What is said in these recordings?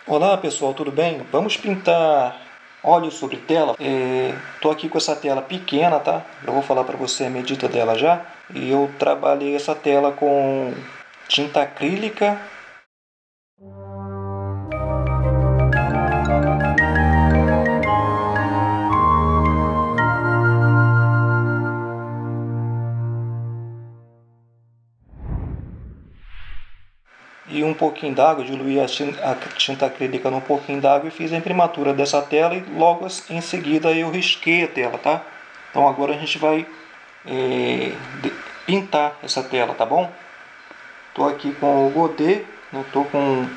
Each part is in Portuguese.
Olá pessoal, tudo bem? Vamos pintar óleo sobre tela. Estou aqui com essa tela pequena, tá? Eu vou falar para você a medida dela já. E eu trabalhei essa tela com tinta acrílica. E um pouquinho d'água, diluí a tinta acrílica num pouquinho d'água e fiz a imprimatura dessa tela e logo em seguida eu risquei a tela, tá? Então agora a gente vai pintar essa tela, tá bom? Estou aqui com o Godet, estou com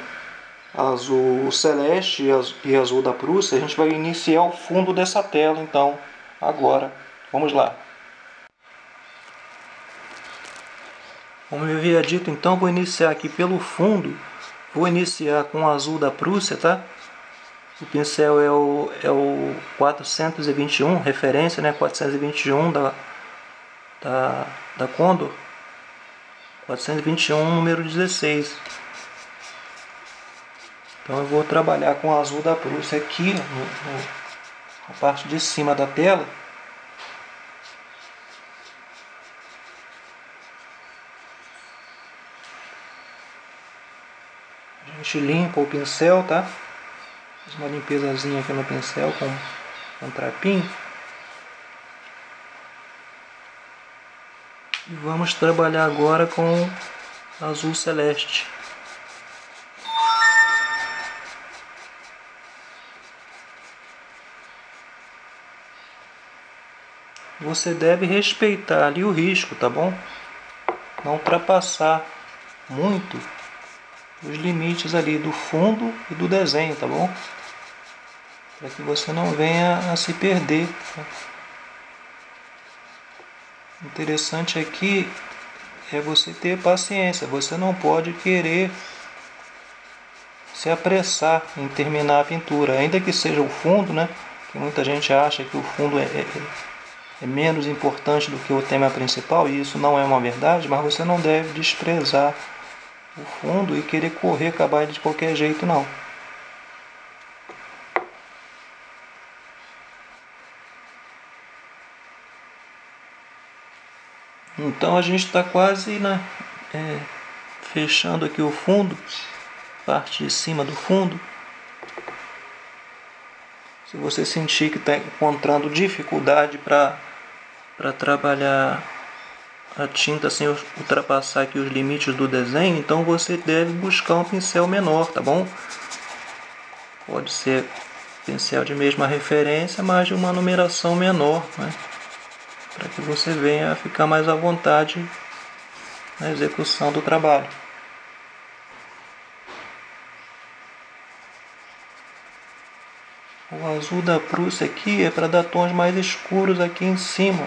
azul celeste e azul da Prússia. A gente vai iniciar o fundo dessa tela, então, agora. Vamos lá. Como eu havia dito, então, vou iniciar aqui pelo fundo. Vou iniciar com o azul da Prússia, tá? O pincel é o 421, referência, né? 421 da Condor. 421, número 16. Então eu vou trabalhar com o azul da Prússia aqui na parte de cima da tela. A gente limpa o pincel, tá? Faz uma limpezazinha aqui no pincel com um trapinho. E vamos trabalhar agora com azul celeste. Você deve respeitar ali o risco, tá bom? Não ultrapassar muito os limites ali do fundo e do desenho, tá bom? Para que você não venha a se perder. Tá? O interessante aqui é você ter paciência. Você não pode querer se apressar em terminar a pintura, ainda que seja o fundo, né? Que muita gente acha que o fundo é menos importante do que o tema principal, e isso não é uma verdade, mas você não deve desprezar o fundo e querer correr, acabar de qualquer jeito, não. Então a gente está quase, né, fechando aqui o fundo, parte de cima do fundo. Se você sentir que está encontrando dificuldade para trabalhar a tinta sem ultrapassar aqui os limites do desenho, então você deve buscar um pincel menor, tá bom? Pode ser pincel de mesma referência, mas de uma numeração menor, né? Para que você venha a ficar mais à vontade na execução do trabalho. O azul da Prússia aqui é para dar tons mais escuros aqui em cima.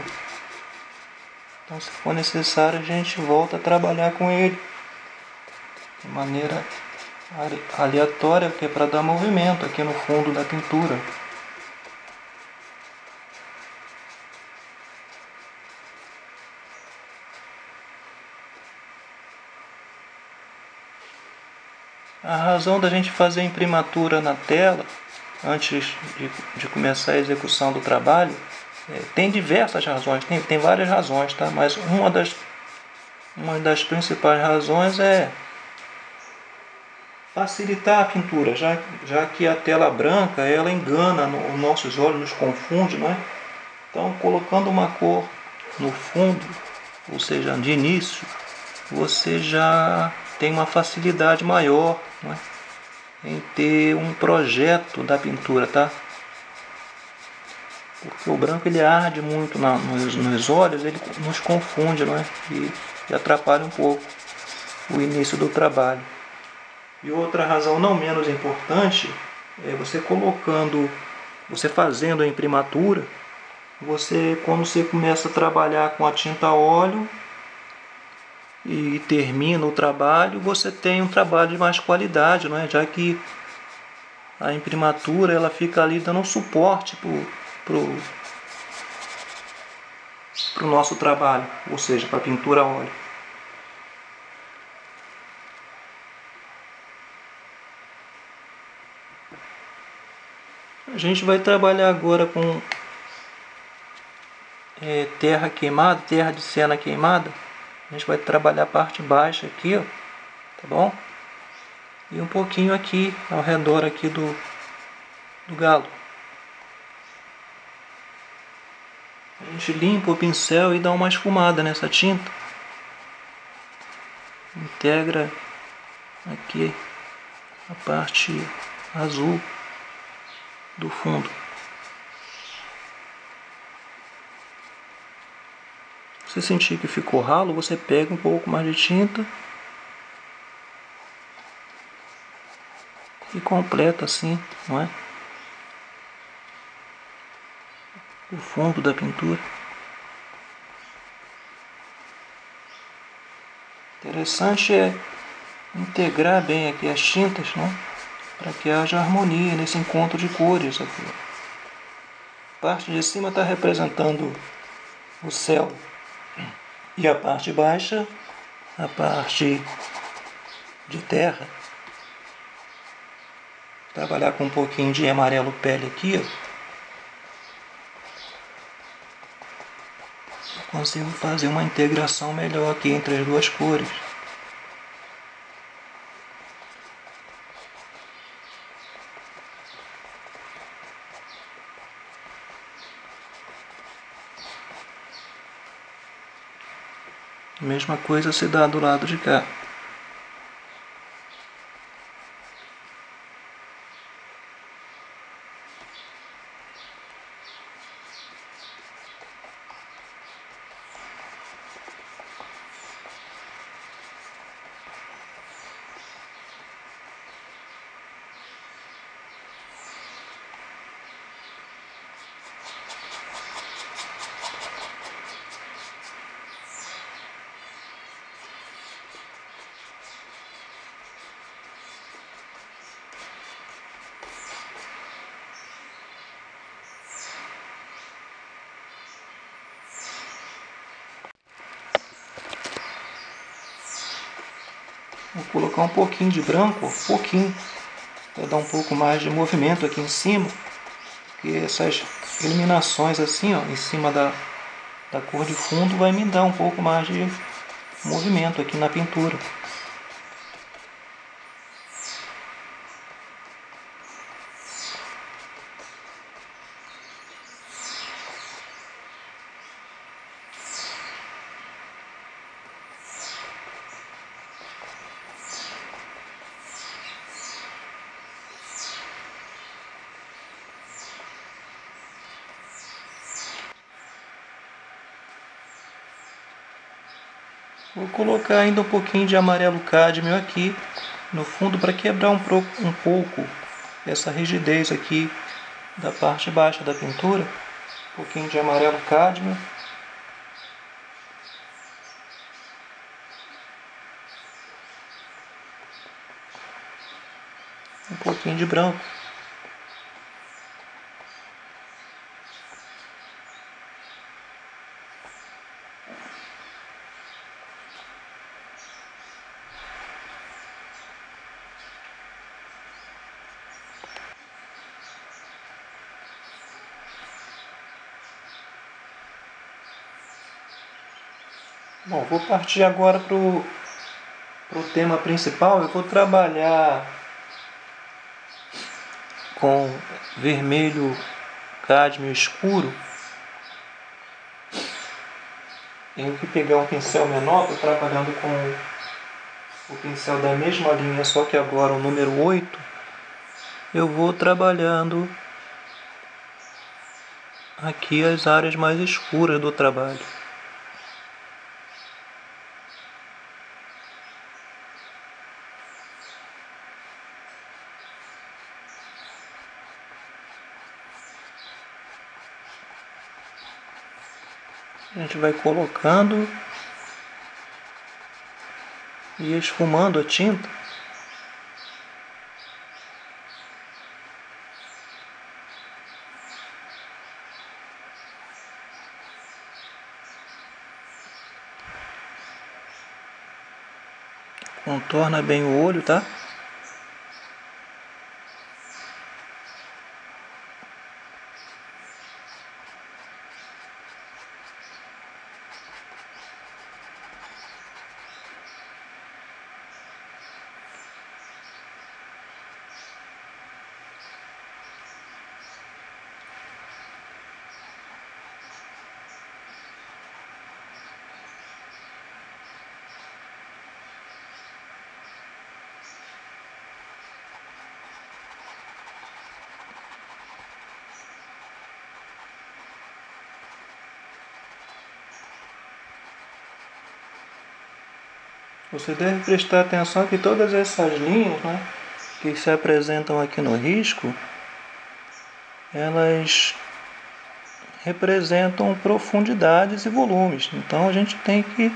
Então, se for necessário, a gente volta a trabalhar com ele de maneira aleatória, que é para dar movimento aqui no fundo da pintura. A razão da gente fazer a imprimatura na tela antes de começar a execução do trabalho tem diversas razões, tem várias razões, tá? Mas uma das principais razões é facilitar a pintura, já que a tela branca ela engana os nossos olhos, nos confunde, não é? Então, colocando uma cor no fundo, ou seja, de início, você já tem uma facilidade maior, não é, em ter um projeto da pintura, tá? Porque o branco ele arde muito nos olhos, ele nos confunde, não é? E atrapalha um pouco o início do trabalho. E outra razão não menos importante é você fazendo a imprimatura, quando você começa a trabalhar com a tinta a óleo e termina o trabalho, você tem um trabalho de mais qualidade, não é? Já que a imprimatura ela fica ali dando um suporte pro nosso trabalho, ou seja, para a pintura a óleo. A gente vai trabalhar agora com terra queimada, terra de cena queimada. A gente vai trabalhar a parte baixa aqui, ó, tá bom? E um pouquinho aqui, ao redor aqui do galo. A gente limpa o pincel e dá uma esfumada nessa tinta. Integra aqui a parte azul do fundo. Se sentir que ficou ralo, você pega um pouco mais de tinta e completa assim, não é? O fundo da pintura. Interessante é integrar bem aqui as tintas, né? Para que haja harmonia nesse encontro de cores aqui. A parte de cima está representando o céu e a parte baixa, a parte de terra. Trabalhar com um pouquinho de amarelo pele aqui, ó. Consigo fazer uma integração melhor aqui entre as duas cores. A mesma coisa se dá do lado de cá. Vou colocar um pouquinho de branco, pouquinho, para dar um pouco mais de movimento aqui em cima. Porque essas iluminações assim, ó, em cima da cor de fundo vai me dar um pouco mais de movimento aqui na pintura. Vou colocar ainda um pouquinho de amarelo cádmio aqui no fundo para quebrar um pouco essa rigidez aqui da parte baixa da pintura. Um pouquinho de amarelo cádmio. Um pouquinho de branco. Bom, vou partir agora para o tema principal. Eu vou trabalhar com vermelho cádmio escuro. Tenho que pegar um pincel menor, estou trabalhando com o pincel da mesma linha, só que agora o número 8. Eu vou trabalhando aqui as áreas mais escuras do trabalho. A gente vai colocando e esfumando a tinta. Contorna bem o olho, tá? Você deve prestar atenção que todas essas linhas, né, que se apresentam aqui no risco, elas representam profundidades e volumes. Então a gente tem que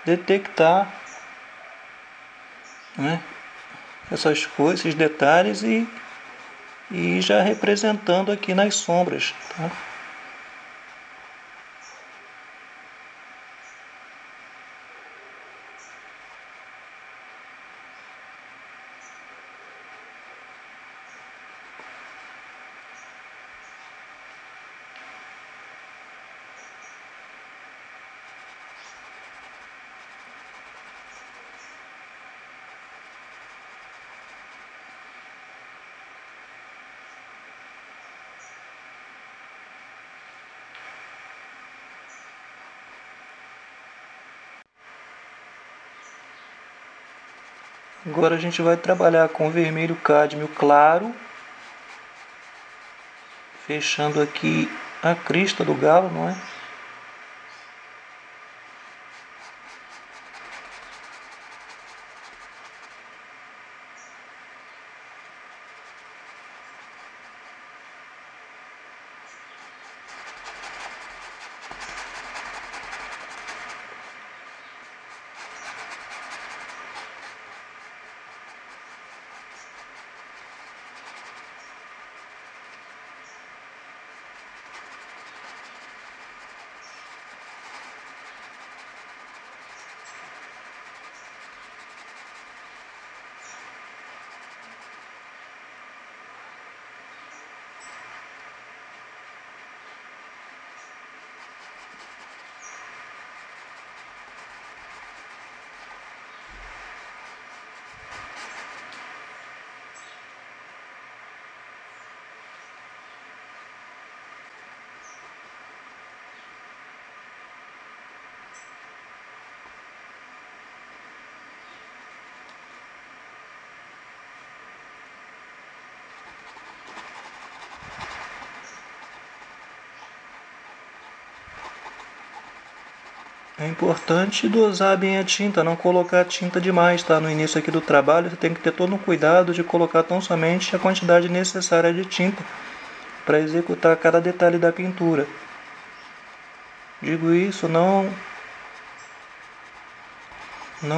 detectar, né, essas coisas, esses detalhes e já representando aqui nas sombras. Tá? Agora a gente vai trabalhar com vermelho cádmio claro, fechando aqui a crista do galo, não é? É importante dosar bem a tinta, não colocar tinta demais, tá? No início aqui do trabalho você tem que ter todo um cuidado de colocar tão somente a quantidade necessária de tinta para executar cada detalhe da pintura. Digo isso não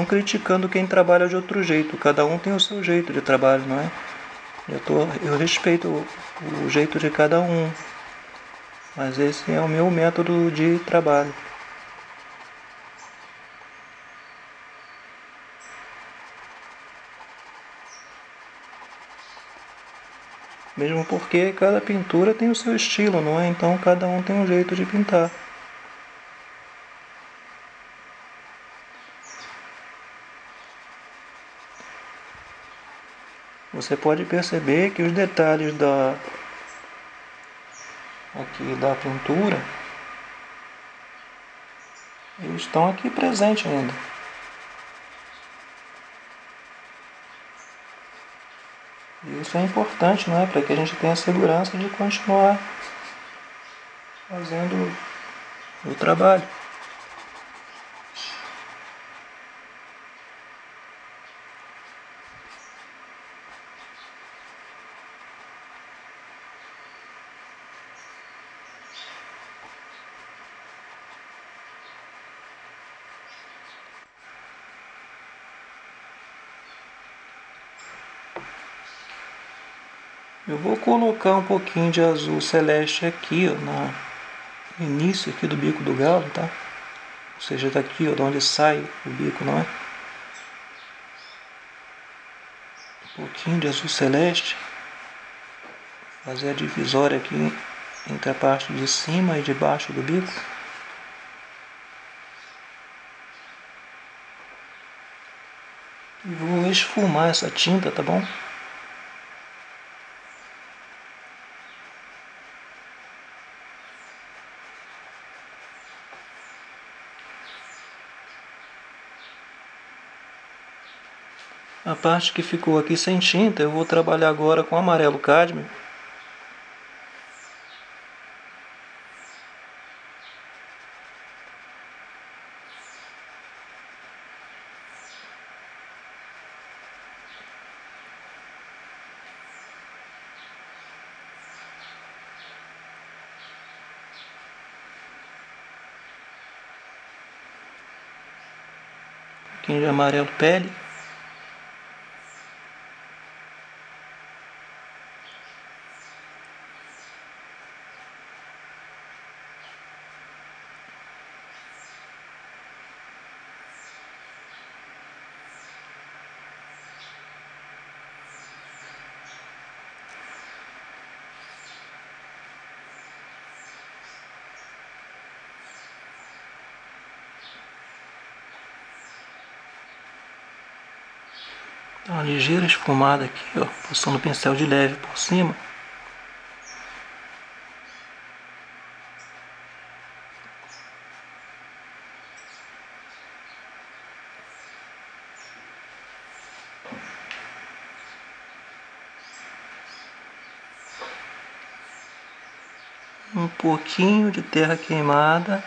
criticando quem trabalha de outro jeito, cada um tem o seu jeito de trabalho, não é? Eu respeito o jeito de cada um, mas esse é o meu método de trabalho. Mesmo porque cada pintura tem o seu estilo, não é? Então cada um tem um jeito de pintar. Você pode perceber que os detalhes aqui da pintura eles estão aqui presentes ainda. E isso é importante, não é? Para que a gente tenha segurança de continuar fazendo o trabalho. Eu vou colocar um pouquinho de azul celeste aqui, ó, no início aqui do bico do galo, tá? Ou seja, daqui, ó, de onde sai o bico, não é? Um pouquinho de azul celeste. Fazer a divisória aqui entre a parte de cima e de baixo do bico. E vou esfumar essa tinta, tá bom? A parte que ficou aqui sem tinta, eu vou trabalhar agora com amarelo cádmio. pouquinho de amarelo pele. Dá uma ligeira esfumada aqui, ó, passando o pincel de leve por cima. Um pouquinho de terra queimada.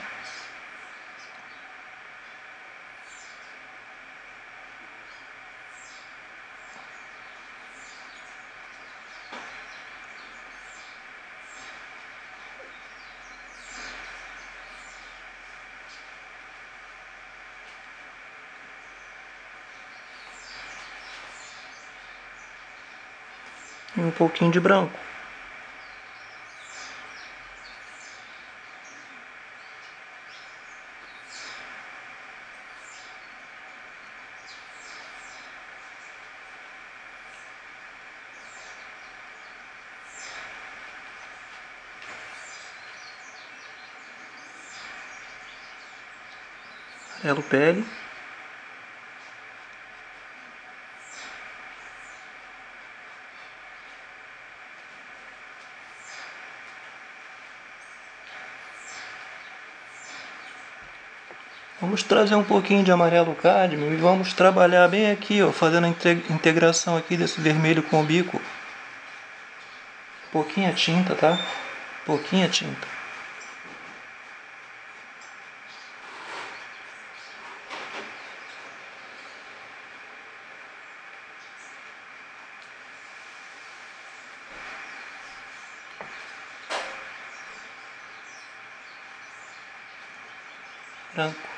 E um pouquinho de branco. Amarelo pele. Vamos trazer um pouquinho de amarelo cádmio e vamos trabalhar bem aqui, ó, fazendo a integração aqui desse vermelho com o bico. Pouquinha tinta, tá? Pouquinha tinta. Branco.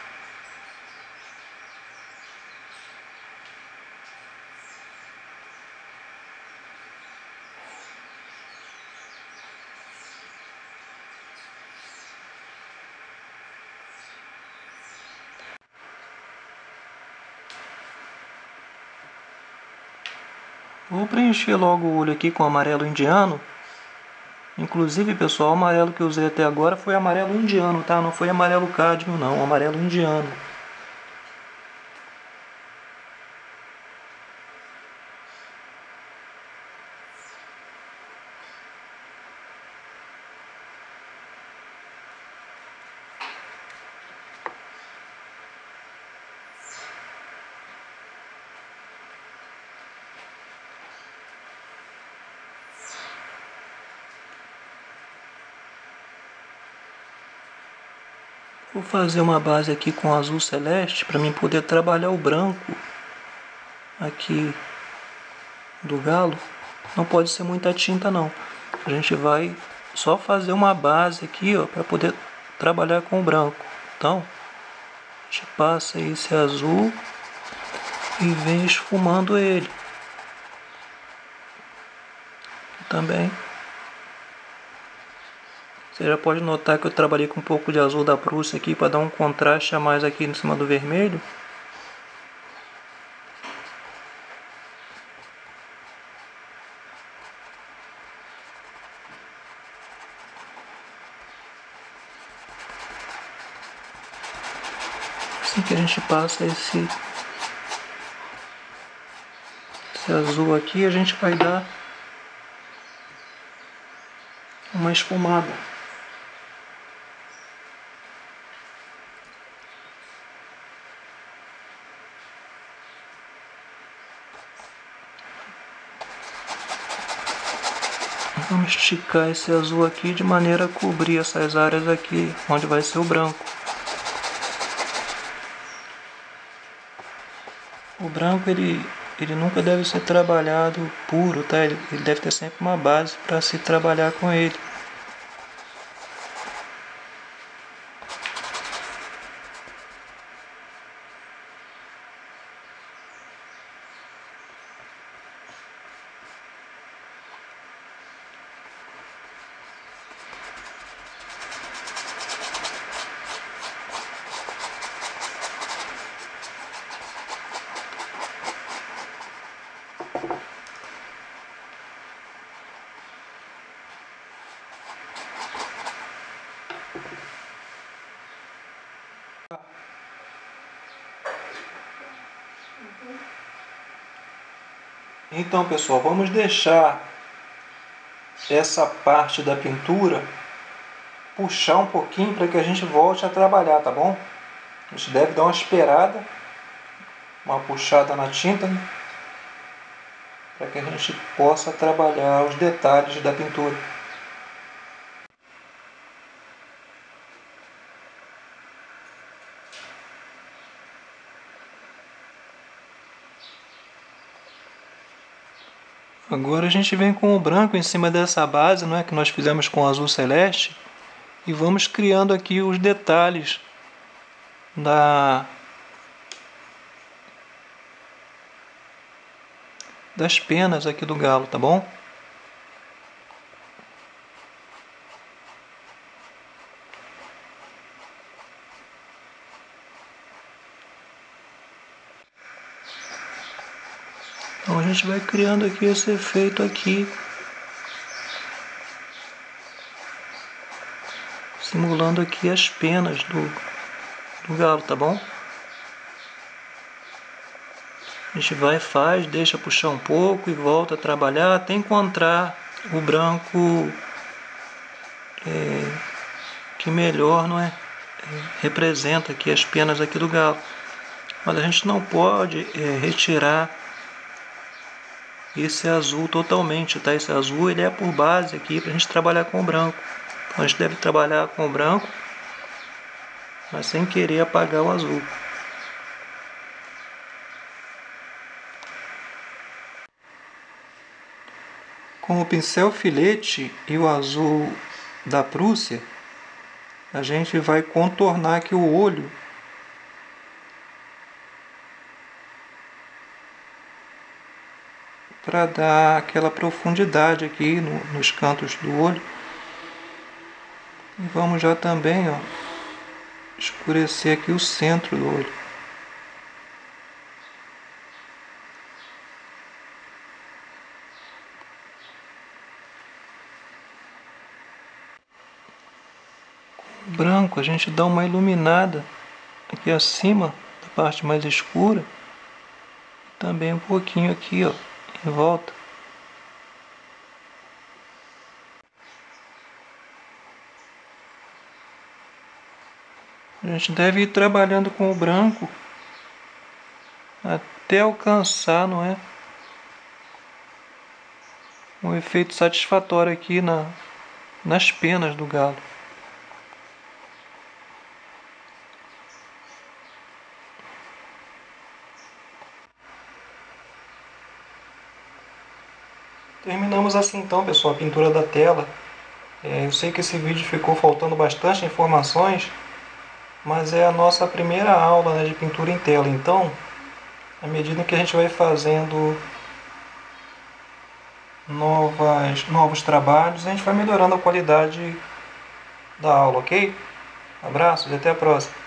Vou preencher logo o olho aqui com amarelo indiano. Inclusive, pessoal, o amarelo que eu usei até agora foi amarelo indiano, tá? Não foi amarelo cádmio, não. Amarelo indiano. Vou fazer uma base aqui com azul celeste para mim poder trabalhar o branco aqui do galo. Não pode ser muita tinta não. A gente vai só fazer uma base aqui, ó, para poder trabalhar com o branco. Então, a gente passa esse azul e vem esfumando ele. Aqui também. Você já pode notar que eu trabalhei com um pouco de azul da Prússia aqui para dar um contraste a mais aqui em cima do vermelho. Assim que a gente passa esse azul aqui, a gente vai dar uma esfumada. Vamos esticar esse azul aqui de maneira a cobrir essas áreas aqui, onde vai ser o branco. O branco ele nunca deve ser trabalhado puro, tá? Ele deve ter sempre uma base para se trabalhar com ele. Então, pessoal, vamos deixar essa parte da pintura puxar um pouquinho para que a gente volte a trabalhar, tá bom? A gente deve dar uma esperada, uma puxada na tinta, né? Para que a gente possa trabalhar os detalhes da pintura. Agora a gente vem com o branco em cima dessa base, não é, que nós fizemos com o azul celeste, e vamos criando aqui os detalhes das penas aqui do galo, tá bom? Então a gente vai criando aqui esse efeito aqui, simulando aqui as penas do galo, tá bom? A gente vai, faz, deixa puxar um pouco e volta a trabalhar até encontrar o branco que melhor, não é? Representa aqui as penas aqui do galo. Mas a gente não pode retirar esse azul totalmente, tá? Esse azul ele é por base aqui para a gente trabalhar com o branco. Então a gente deve trabalhar com o branco, mas sem querer apagar o azul. Com o pincel filete e o azul da Prússia, a gente vai contornar aqui o olho para dar aquela profundidade aqui nos cantos do olho. E vamos já também, ó, escurecer aqui o centro do olho. Com o branco a gente dá uma iluminada aqui acima, da parte mais escura, e também um pouquinho aqui, ó, em volta. A gente deve ir trabalhando com o branco até alcançar, não é, um efeito satisfatório aqui nas penas do galo. Terminamos assim então, pessoal, a pintura da tela. Eu sei que esse vídeo ficou faltando bastante informações, mas é a nossa primeira aula, né, de pintura em tela. Então, à medida que a gente vai fazendo novos trabalhos, a gente vai melhorando a qualidade da aula, ok? Abraços e até a próxima.